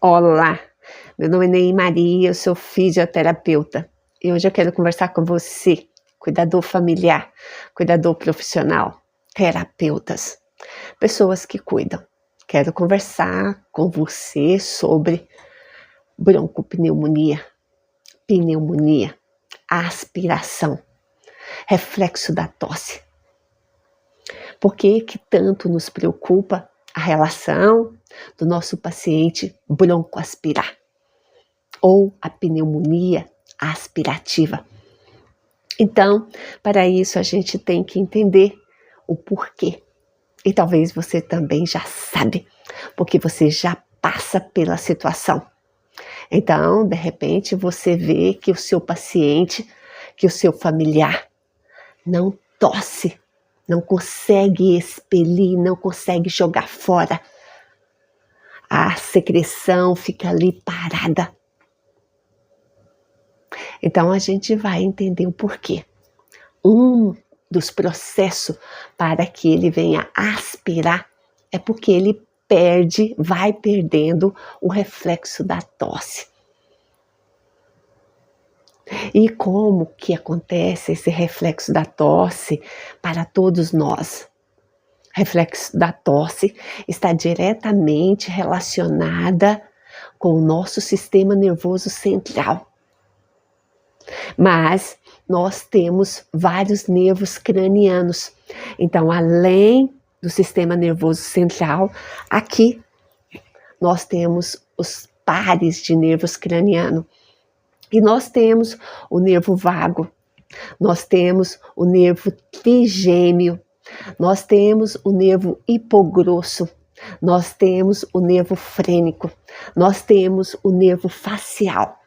Olá, meu nome é Ney Maria, eu sou fisioterapeuta e hoje eu quero conversar com você, cuidador familiar, cuidador profissional, terapeutas, pessoas que cuidam. Quero conversar com você sobre broncopneumonia, pneumonia, aspiração, reflexo da tosse. Por que tanto nos preocupa a relação do nosso paciente broncoaspirar ou a pneumonia aspirativa? Então, para isso a gente tem que entender o porquê. E talvez você também já sabe, porque você já passa pela situação. Então, de repente, você vê que o seu paciente, que o seu familiar não tosse, não consegue expelir, não consegue jogar fora. A secreção fica ali parada. Então a gente vai entender o porquê. Um dos processos para que ele venha aspirar é porque ele vai perdendo o reflexo da tosse. E como que acontece esse reflexo da tosse para todos nós? O reflexo da tosse está diretamente relacionada com o nosso sistema nervoso central. Mas nós temos vários nervos cranianos. Então, além do sistema nervoso central, aqui nós temos os pares de nervos cranianos. E nós temos o nervo vago, nós temos o nervo trigêmeo, nós temos o nervo hipogrosso, nós temos o nervo frênico, nós temos o nervo facial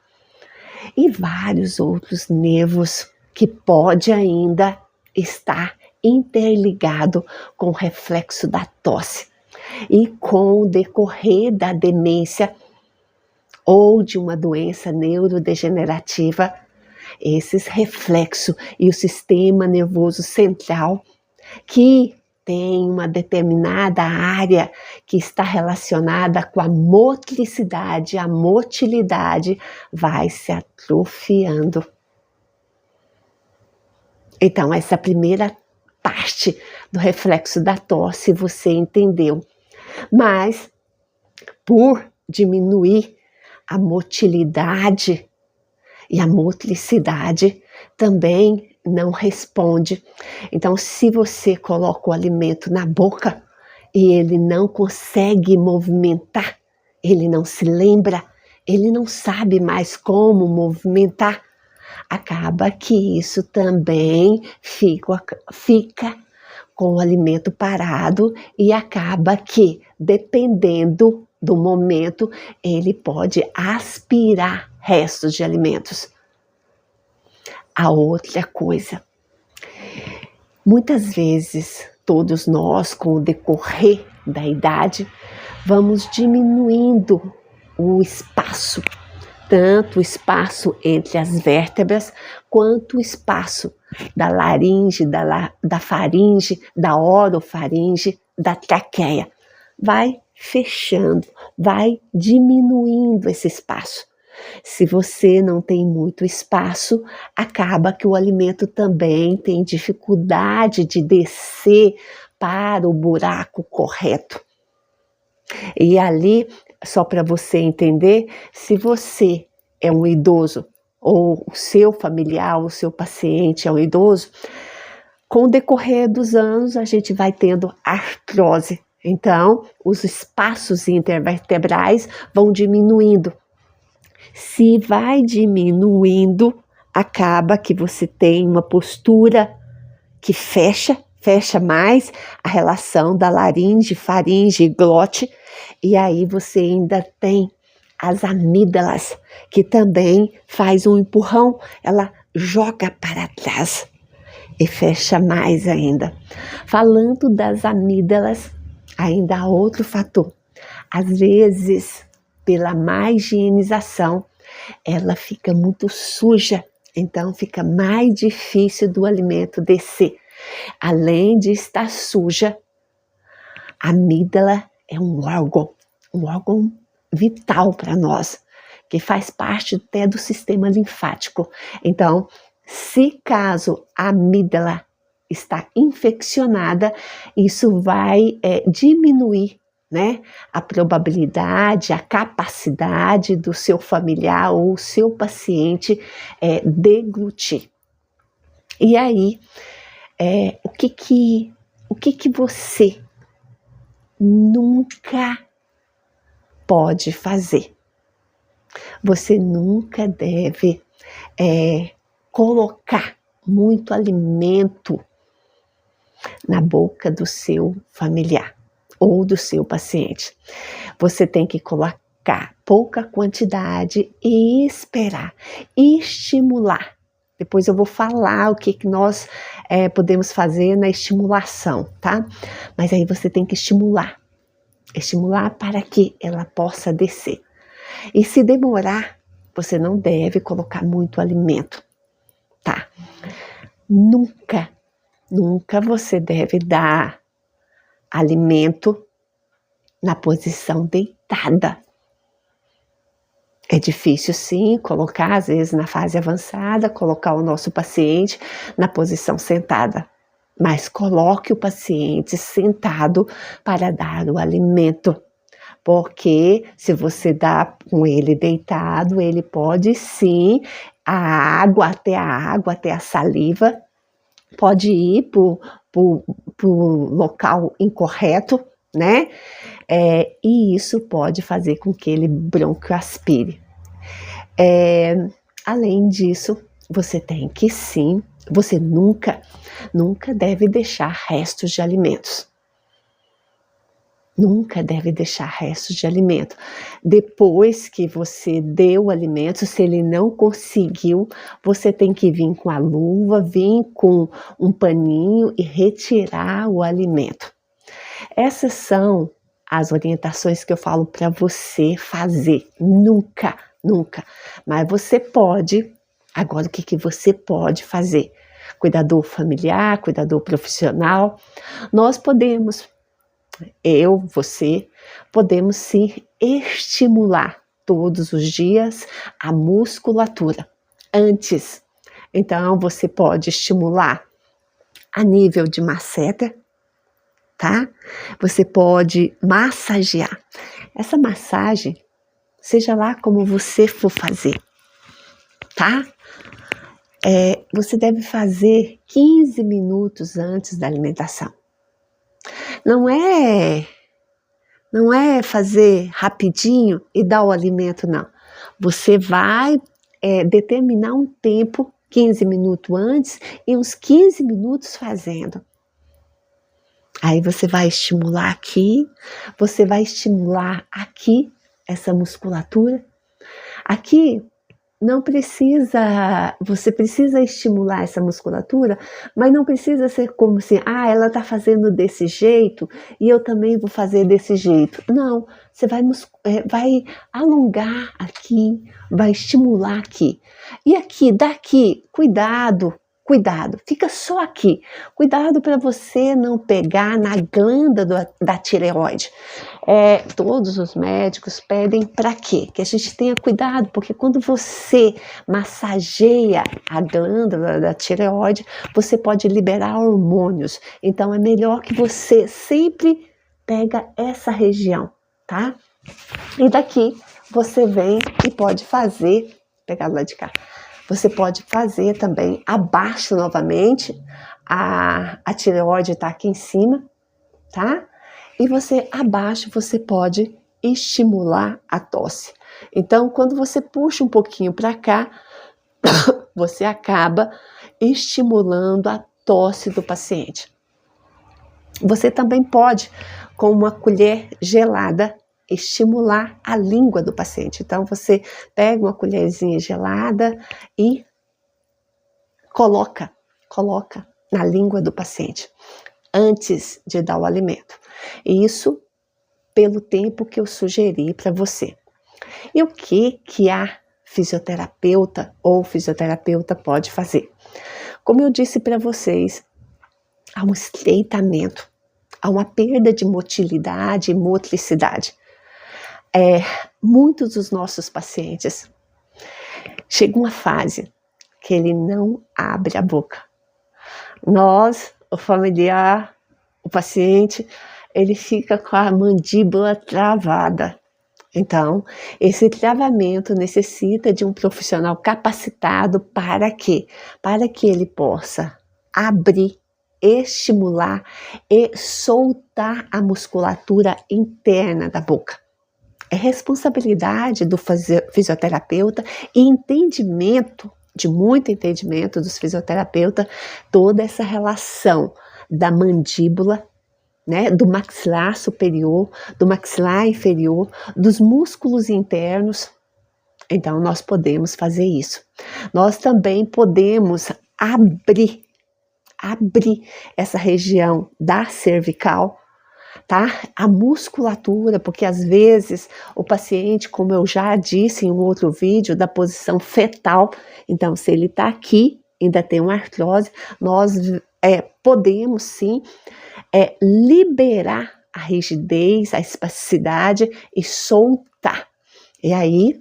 e vários outros nervos que pode ainda estar interligado com o reflexo da tosse. E com o decorrer da demência ou de uma doença neurodegenerativa, esses reflexos e o sistema nervoso central, que tem uma determinada área que está relacionada com a motricidade, a motilidade, vai se atrofiando. Então, essa primeira parte do reflexo da tosse você entendeu. Mas, por diminuir a motilidade e a motricidade, também não responde. Então, se você coloca o alimento na boca e ele não consegue movimentar, ele não se lembra, ele não sabe mais como movimentar, acaba que isso também fica com o alimento parado e acaba que, dependendo do momento, ele pode aspirar restos de alimentos. A outra coisa, muitas vezes todos nós, com o decorrer da idade, vamos diminuindo o espaço, tanto o espaço entre as vértebras, quanto o espaço da laringe, da faringe, da orofaringe, da traqueia. Vai fechando, vai diminuindo esse espaço. Se você não tem muito espaço, acaba que o alimento também tem dificuldade de descer para o buraco correto. E ali, só para você entender, se você é um idoso ou o seu familiar, o seu paciente é um idoso, com o decorrer dos anos a gente vai tendo artrose. Então, os espaços intervertebrais vão diminuindo. Se vai diminuindo, acaba que você tem uma postura que fecha mais a relação da laringe, faringe e glote, e aí você ainda tem as amígdalas, que também faz um empurrão, ela joga para trás e fecha mais ainda. Falando das amígdalas, ainda há outro fator. Às vezes, pela má higienização, ela fica muito suja, então fica mais difícil do alimento descer. Além de estar suja, a amígdala é um órgão vital para nós, que faz parte até do sistema linfático. Então, se caso a amígdala está infeccionada, isso vai diminuir, né, a probabilidade, a capacidade do seu familiar ou seu paciente deglutir. E aí, o que você nunca pode fazer? Você nunca deve colocar muito alimento na boca do seu familiar ou do seu paciente. Você tem que colocar pouca quantidade e esperar, e estimular. Depois eu vou falar o que nós podemos fazer na estimulação, tá? Mas aí você tem que estimular para que ela possa descer. E se demorar, você não deve colocar muito alimento, tá? Nunca você deve dar alimento na posição deitada. É difícil sim colocar, às vezes na fase avançada, colocar o nosso paciente na posição sentada. Mas coloque o paciente sentado para dar o alimento. Porque se você dá com ele deitado, ele pode sim, a água, até a saliva, pode ir para o local incorreto, né? E isso pode fazer com que ele broncoaspire. Além disso, você tem que sim, você nunca deve deixar restos de alimentos. Nunca deve deixar restos de alimento. Depois que você deu o alimento, se ele não conseguiu, você tem que vir com a luva, vir com um paninho e retirar o alimento. Essas são as orientações que eu falo para você fazer. Nunca. Mas você pode, agora o que você pode fazer? Cuidador familiar, cuidador profissional, nós podemos, você, podemos sim estimular todos os dias a musculatura. Antes, então você pode estimular a nível de masseter, tá? Você pode massagear. Essa massagem, seja lá como você for fazer, tá? Você deve fazer 15 minutos antes da alimentação. Não é fazer rapidinho e dar o alimento, não. Você vai determinar um tempo, 15 minutos antes e uns 15 minutos fazendo. Aí você vai estimular aqui, essa musculatura. Aqui não precisa, você precisa estimular essa musculatura, mas não precisa ser como assim, ela está fazendo desse jeito e eu também vou fazer desse jeito. Não, você vai alongar aqui, vai estimular aqui. E aqui, daqui, cuidado, fica só aqui. Cuidado para você não pegar na glândula da tireoide. Todos os médicos pedem para quê? Que a gente tenha cuidado, porque quando você massageia a glândula da tireoide, você pode liberar hormônios. Então é melhor que você sempre pega essa região, tá? E daqui você vem e pode fazer, pegar lá de cá. Você pode fazer também abaixo novamente, a tireoide está aqui em cima, tá? E você abaixo, você pode estimular a tosse. Então, quando você puxa um pouquinho para cá, você acaba estimulando a tosse do paciente. Você também pode, com uma colher gelada, estimular a língua do paciente. Então, você pega uma colherzinha gelada e coloca na língua do paciente, antes de dar o alimento. Isso pelo tempo que eu sugeri para você. E o que a fisioterapeuta ou fisioterapeuta pode fazer? Como eu disse para vocês, há um estreitamento, há uma perda de motilidade e motricidade. muitos dos nossos pacientes, chega uma fase que ele não abre a boca. Nós, o familiar, o paciente, ele fica com a mandíbula travada. Então, esse travamento necessita de um profissional capacitado para quê? Para que ele possa abrir, estimular e soltar a musculatura interna da boca. É responsabilidade do fisioterapeuta e entendimento, de muito entendimento dos fisioterapeutas, toda essa relação da mandíbula, né, do maxilar superior, do maxilar inferior, dos músculos internos. Então, nós podemos fazer isso. Nós também podemos abrir essa região da cervical, tá? A musculatura, porque às vezes o paciente, como eu já disse em um outro vídeo, da posição fetal, então se ele tá aqui, ainda tem uma artrose, nós podemos sim liberar a rigidez, a espasticidade e soltar. E aí,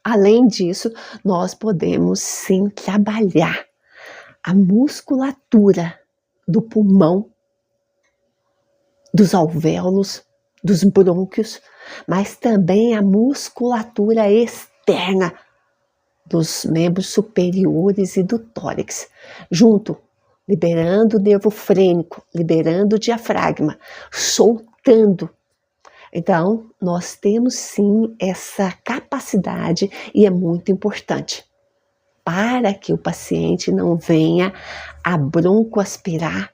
além disso, nós podemos sim trabalhar a musculatura do pulmão, dos alvéolos, dos brônquios, mas também a musculatura externa dos membros superiores e do tórax, junto, liberando o nervo frênico, liberando o diafragma, soltando. Então, nós temos sim essa capacidade e é muito importante para que o paciente não venha a broncoaspirar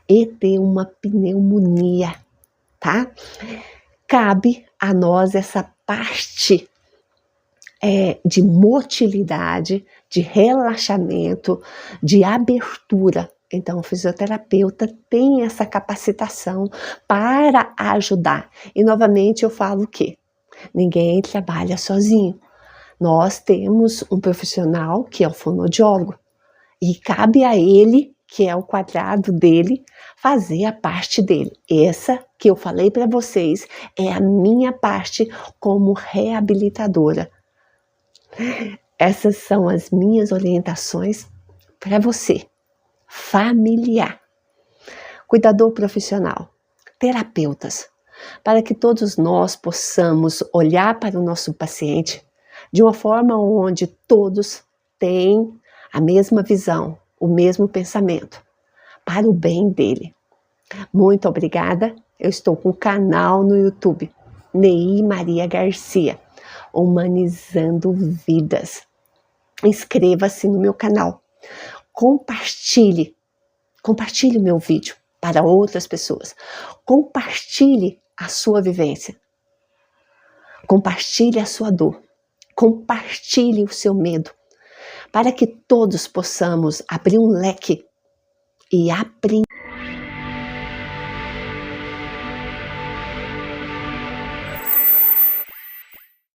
e ter uma pneumonia, tá? Cabe a nós essa parte de motilidade, de relaxamento, de abertura. Então, o fisioterapeuta tem essa capacitação para ajudar. E, novamente, eu falo que ninguém trabalha sozinho. Nós temos um profissional que é o fonoaudiólogo e cabe a ele, que é o quadrado dele, fazer a parte dele. Essa que eu falei para vocês é a minha parte como reabilitadora. Essas são as minhas orientações para você, familiar, cuidador profissional, terapeutas, para que todos nós possamos olhar para o nosso paciente de uma forma onde todos têm a mesma visão, o mesmo pensamento, para o bem dele. Muito obrigada. Eu estou com um canal no YouTube, Ney Maria Garcia, Humanizando Vidas. Inscreva-se no meu canal. Compartilhe o meu vídeo para outras pessoas. Compartilhe a sua vivência. Compartilhe a sua dor. Compartilhe o seu medo, para que todos possamos abrir um leque e aprender.